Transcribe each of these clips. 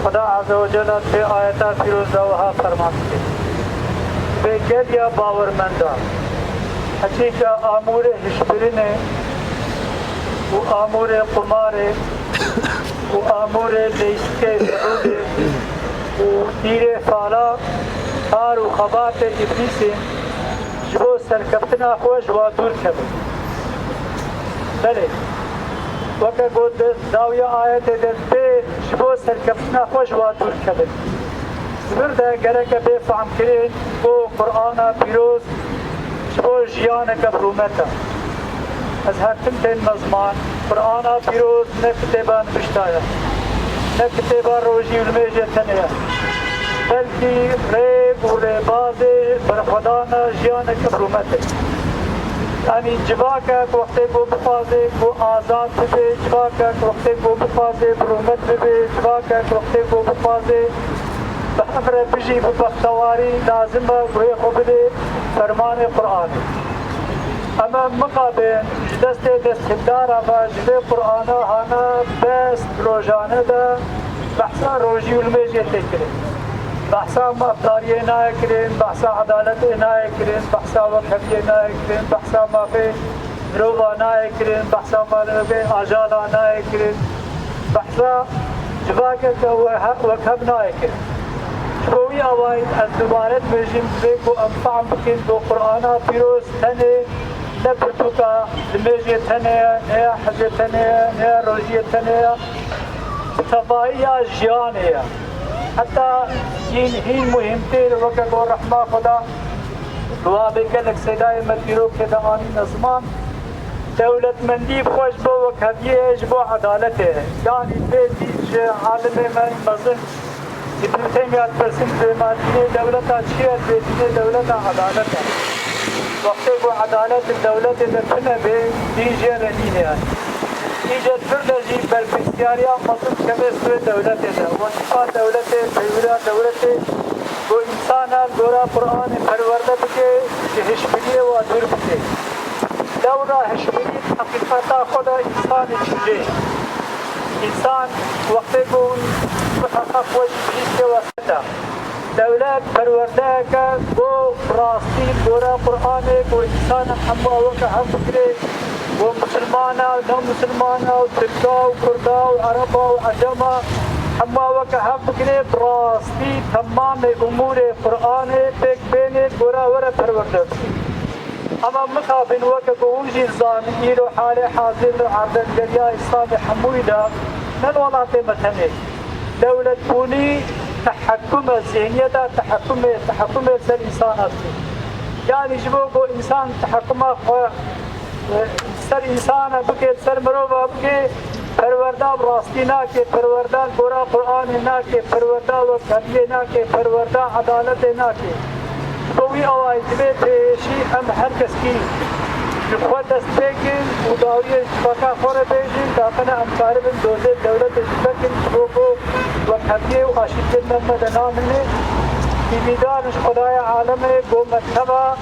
خدا عز و جل في آیتا فیروزه و ها فرمان که به گلیا باورمندان هچی که آمور هشبرینه و آمور قماره و آمور لیسکه سعوده و دیر فالا آر و خبات ابلیسی جبو سرکفتنا خوش و دور کبه بله وکه گود داوی آیت دسته جبو سرکفتنا خوش و دور کبه زمرده گرک به فهم کرین و قرآن پیروز جبو جیان کبرومتا از هر تمتین مزمان قرآن پیروز نه کتبان بشتایا نه کتبان روژی المیجه تنیا بلکی ریب و ریبازی بر خدانا جیان کبرومتا یعنی جواکه وقتی کو بخوازه کو آزاد ببه جواکه وقتی کو بخوازه برومت ببه جواکه وقتی کو بخوازه به امر بجی ببختواری لازمه گوی خوبه فرمان قرآن اما مقابل دست دارا و جده قرآن هانا بست روزانه دا بحثا روزی المیجه تکرین بحثا مافداریه نای کرین بحثا عدالت نای کرین بحثا وکفیه نای کرین بحثا مافی دروبا نای کرین بحثا مالبه آجالا نای کرین بحثا جواکه که وکب نای کرین شوی آواید از دوباره بجیم بگو انفعم بکن دو قرآن پیروز تنه نبرتوكا الميجي تنيا نيا حجي تنيا نيا روجي تنيا تفايا جيانيا حتى هين مهمتين وكا قول رحمة خدا دوابي قالك سيداي مديرو كده آني نظمان دولة مندي خوش بو وكهديه بو عدالته يعني بيجي عالم من مظن ابن تيمية برسن بمادينة دولة شيئة بيدينة دولة عدالته وقتی کو عدالت دولت دفنه به دیجه ردینه دیجه فردجی بر بسیاریا مطلب کمی سوی دولت ده و نفا دولت پیورا دولت کو انسان دورا قرآن پرورده بکه که هشبریه و دور بکه دورا هشبریه حقیقتا خود انسان چیزه انسان وقتی کو محقق خوش بیسته و ستا دولت پرورده که گو راستی دورا قرآن کو انسان همه وقت هم بکره و مسلمان و نه مسلمان و ترکا و کردا و عربا و عجما همه وقت هم بکره راستی تمام امور قرآن پیک بین دورا ور پرورده اما مقابل وقت گوجی زامنی رو حال حاضر عرض دریا اسلام حموی دا نلولات متنه دولت بونی تحكم الذهنية تحكم سر إنسان أصلي يعني جبوكو إنسان تحكم سر إنسان بكي سر مروبا بكي پروردا براستی ناکه پروردا گورا قرآن ناکه پروردا وکبیه ناکه پروردا عدالت ناکه توی آوائی جبه پیشی هم هر کس کی خود دست بگین و داوری اتفاقا خوره بیجین داخل امکار بین دوزه دولت اتفاقین شبوکو وکبیه و آشید نمد نامنه ایمیدانش خدای عالم گو مکتبا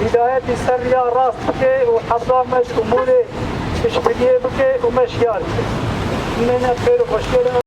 هدایت سر یا راست بکه و حضامش امور اشبیلیه بکه و مشیار بکه من خیر و خوشگل